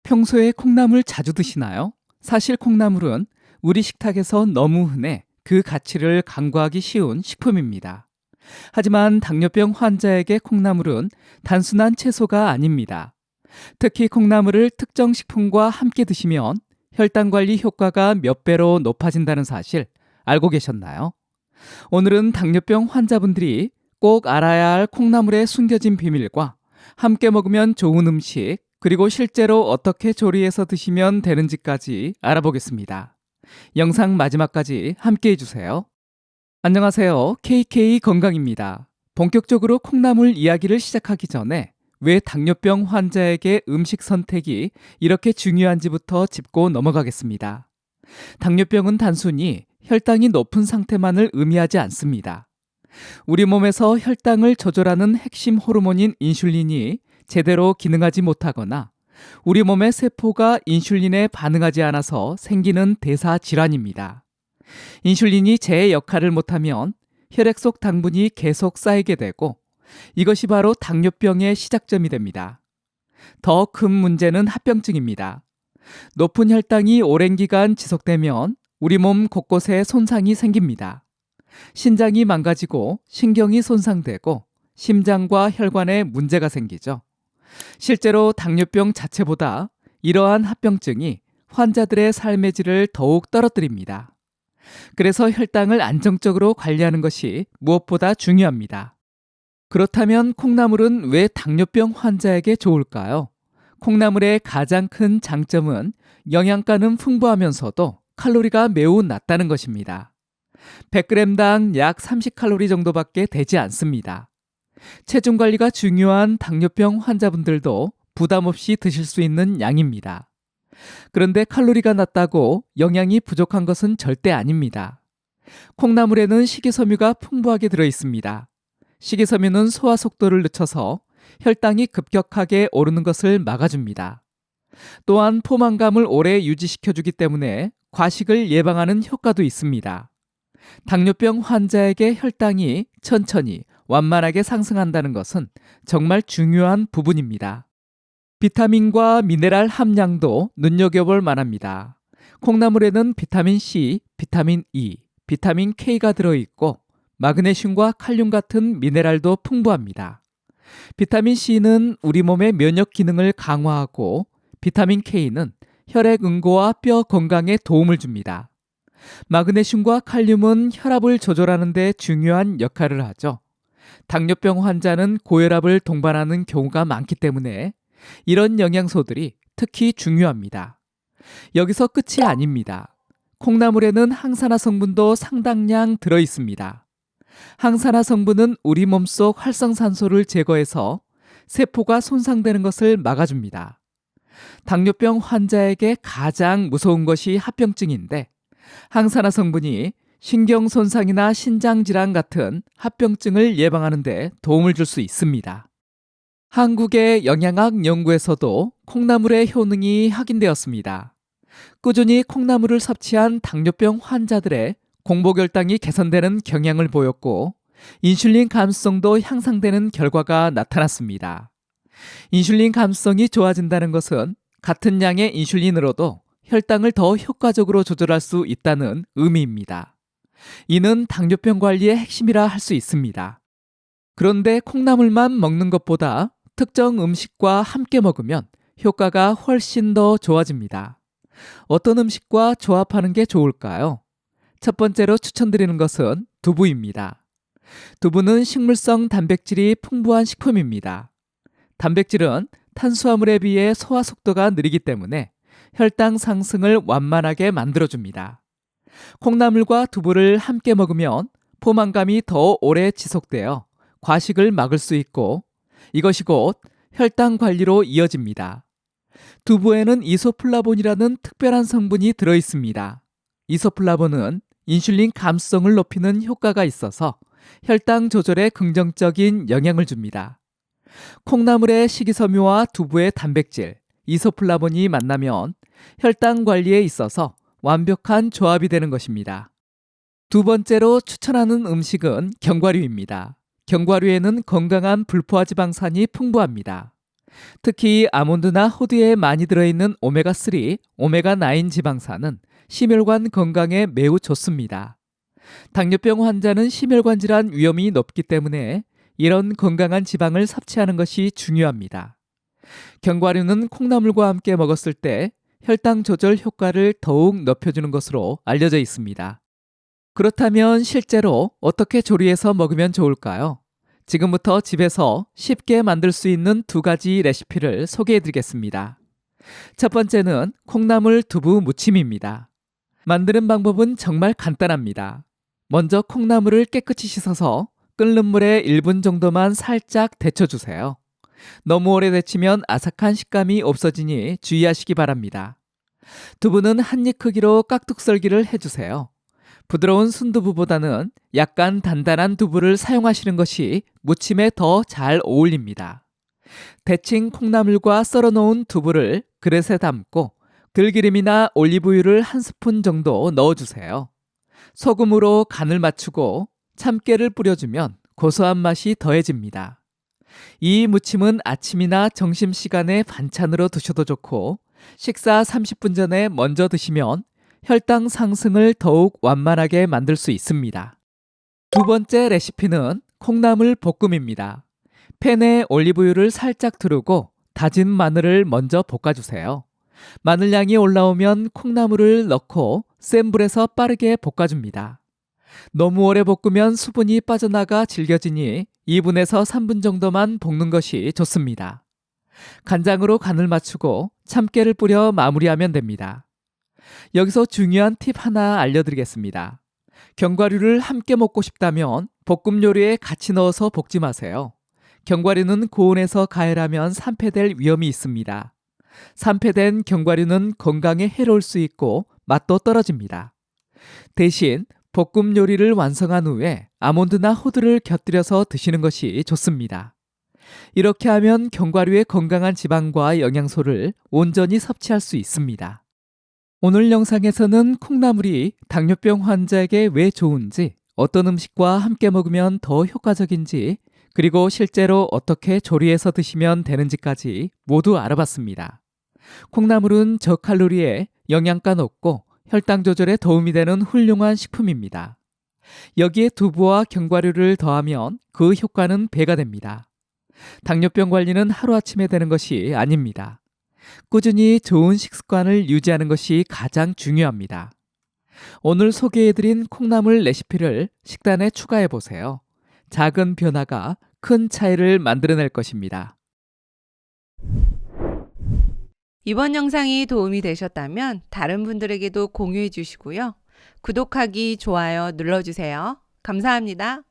평소에 콩나물 자주 드시나요? 사실 콩나물은 우리 식탁에서 너무 흔해 그 가치를 간과하기 쉬운 식품입니다. 하지만 당뇨병 환자에게 콩나물은 단순한 채소가 아닙니다. 특히 콩나물을 특정 식품과 함께 드시면 혈당 관리 효과가 몇 배로 높아진다는 사실 알고 계셨나요? 오늘은 당뇨병 환자분들이 꼭 알아야 할 콩나물의 숨겨진 비밀과 함께 먹으면 좋은 음식, 그리고 실제로 어떻게 조리해서 드시면 되는지까지 알아보겠습니다. 영상 마지막까지 함께 해주세요. 안녕하세요. KK 건강입니다. 본격적으로 콩나물 이야기를 시작하기 전에 왜 당뇨병 환자에게 음식 선택이 이렇게 중요한지부터 짚고 넘어가겠습니다. 당뇨병은 단순히 혈당이 높은 상태만을 의미하지 않습니다. 우리 몸에서 혈당을 조절하는 핵심 호르몬인 인슐린이 제대로 기능하지 못하거나 우리 몸의 세포가 인슐린에 반응하지 않아서 생기는 대사 질환입니다. 인슐린이 제 역할을 못하면 혈액 속 당분이 계속 쌓이게 되고 이것이 바로 당뇨병의 시작점이 됩니다. 더 큰 문제는 합병증입니다. 높은 혈당이 오랜 기간 지속되면 우리 몸 곳곳에 손상이 생깁니다. 신장이 망가지고 신경이 손상되고 심장과 혈관에 문제가 생기죠. 실제로 당뇨병 자체보다 이러한 합병증이 환자들의 삶의 질을 더욱 떨어뜨립니다. 그래서 혈당을 안정적으로 관리하는 것이 무엇보다 중요합니다. 그렇다면 콩나물은 왜 당뇨병 환자에게 좋을까요? 콩나물의 가장 큰 장점은 영양가는 풍부하면서도 칼로리가 매우 낮다는 것입니다. 100g당 약 30칼로리 정도밖에 되지 않습니다. 체중 관리가 중요한 당뇨병 환자분들도 부담 없이 드실 수 있는 양입니다. 그런데 칼로리가 낮다고 영양이 부족한 것은 절대 아닙니다. 콩나물에는 식이섬유가 풍부하게 들어 있습니다. 식이섬유는 소화 속도를 늦춰서 혈당이 급격하게 오르는 것을 막아줍니다. 또한 포만감을 오래 유지시켜주기 때문에 과식을 예방하는 효과도 있습니다. 당뇨병 환자에게 혈당이 천천히 완만하게 상승한다는 것은 정말 중요한 부분입니다. 비타민과 미네랄 함량도 눈여겨볼 만합니다. 콩나물에는 비타민 C, 비타민 E, 비타민 K가 들어있고 마그네슘과 칼륨 같은 미네랄도 풍부합니다. 비타민 C는 우리 몸의 면역 기능을 강화하고 비타민 K는 혈액 응고와 뼈 건강에 도움을 줍니다. 마그네슘과 칼륨은 혈압을 조절하는 데 중요한 역할을 하죠. 당뇨병 환자는 고혈압을 동반하는 경우가 많기 때문에 이런 영양소들이 특히 중요합니다. 여기서 끝이 아닙니다. 콩나물에는 항산화 성분도 상당량 들어 있습니다. 항산화 성분은 우리 몸속 활성산소를 제거해서 세포가 손상되는 것을 막아줍니다. 당뇨병 환자에게 가장 무서운 것이 합병증인데 항산화 성분이 신경 손상이나 신장 질환 같은 합병증을 예방하는 데 도움을 줄 수 있습니다. 한국의 영양학 연구에서도 콩나물의 효능이 확인되었습니다. 꾸준히 콩나물을 섭취한 당뇨병 환자들의 공복혈당이 개선되는 경향을 보였고 인슐린 감수성도 향상되는 결과가 나타났습니다. 인슐린 감수성이 좋아진다는 것은 같은 양의 인슐린으로도 혈당을 더 효과적으로 조절할 수 있다는 의미입니다. 이는 당뇨병 관리의 핵심이라 할 수 있습니다. 그런데 콩나물만 먹는 것보다 특정 음식과 함께 먹으면 효과가 훨씬 더 좋아집니다. 어떤 음식과 조합하는 게 좋을까요? 첫 번째로 추천드리는 것은 두부입니다. 두부는 식물성 단백질이 풍부한 식품입니다. 단백질은 탄수화물에 비해 소화 속도가 느리기 때문에 혈당 상승을 완만하게 만들어줍니다. 콩나물과 두부를 함께 먹으면 포만감이 더 오래 지속되어 과식을 막을 수 있고 이것이 곧 혈당 관리로 이어집니다. 두부에는 이소플라본이라는 특별한 성분이 들어 있습니다. 이소플라본은 인슐린 감수성을 높이는 효과가 있어서 혈당 조절에 긍정적인 영향을 줍니다. 콩나물의 식이섬유와 두부의 단백질, 이소플라본이 만나면 혈당 관리에 있어서 완벽한 조합이 되는 것입니다. 두 번째로 추천하는 음식은 견과류입니다. 견과류에는 건강한 불포화 지방산이 풍부합니다. 특히 아몬드나 호두에 많이 들어있는 오메가3, 오메가9 지방산은 심혈관 건강에 매우 좋습니다. 당뇨병 환자는 심혈관 질환 위험이 높기 때문에 이런 건강한 지방을 섭취하는 것이 중요합니다. 견과류는 콩나물과 함께 먹었을 때 혈당 조절 효과를 더욱 높여주는 것으로 알려져 있습니다. 그렇다면 실제로 어떻게 조리해서 먹으면 좋을까요? 지금부터 집에서 쉽게 만들 수 있는 2가지 레시피를 소개해 드리겠습니다. 첫 번째는 콩나물 두부 무침입니다. 만드는 방법은 정말 간단합니다. 먼저 콩나물을 깨끗이 씻어서 끓는 물에 1분 정도만 살짝 데쳐주세요. 너무 오래 데치면 아삭한 식감이 없어지니 주의하시기 바랍니다. 두부는 한 입 크기로 깍둑 썰기를 해주세요. 부드러운 순두부보다는 약간 단단한 두부를 사용하시는 것이 무침에 더 잘 어울립니다. 데친 콩나물과 썰어놓은 두부를 그릇에 담고 들기름이나 올리브유를 1스푼 정도 넣어주세요. 소금으로 간을 맞추고 참깨를 뿌려주면 고소한 맛이 더해집니다. 이 무침은 아침이나 점심시간에 반찬으로 드셔도 좋고 식사 30분 전에 먼저 드시면 혈당 상승을 더욱 완만하게 만들 수 있습니다. 두 번째 레시피는 콩나물 볶음입니다. 팬에 올리브유를 살짝 두르고 다진 마늘을 먼저 볶아주세요. 마늘 향이 올라오면 콩나물을 넣고 센 불에서 빠르게 볶아줍니다. 너무 오래 볶으면 수분이 빠져나가 질겨지니 2분에서 3분 정도만 볶는 것이 좋습니다. 간장으로 간을 맞추고 참깨를 뿌려 마무리하면 됩니다. 여기서 중요한 팁 하나 알려드리겠습니다. 견과류를 함께 먹고 싶다면 볶음 요리에 같이 넣어서 볶지 마세요. 견과류는 고온에서 가열하면 산패될 위험이 있습니다. 산패된 견과류는 건강에 해로울 수 있고 맛도 떨어집니다. 대신 볶음 요리를 완성한 후에 아몬드나 호두를 곁들여서 드시는 것이 좋습니다. 이렇게 하면 견과류의 건강한 지방과 영양소를 온전히 섭취할 수 있습니다. 오늘 영상에서는 콩나물이 당뇨병 환자에게 왜 좋은지, 어떤 음식과 함께 먹으면 더 효과적인지, 그리고 실제로 어떻게 조리해서 드시면 되는지까지 모두 알아봤습니다. 콩나물은 저칼로리에 영양가 높고 혈당 조절에 도움이 되는 훌륭한 식품입니다. 여기에 두부와 견과류를 더하면 그 효과는 배가 됩니다. 당뇨병 관리는 하루아침에 되는 것이 아닙니다. 꾸준히 좋은 식습관을 유지하는 것이 가장 중요합니다. 오늘 소개해드린 콩나물 레시피를 식단에 추가해보세요. 작은 변화가 큰 차이를 만들어낼 것입니다. 이번 영상이 도움이 되셨다면 다른 분들에게도 공유해 주시고요. 구독하기, 좋아요 눌러주세요. 감사합니다.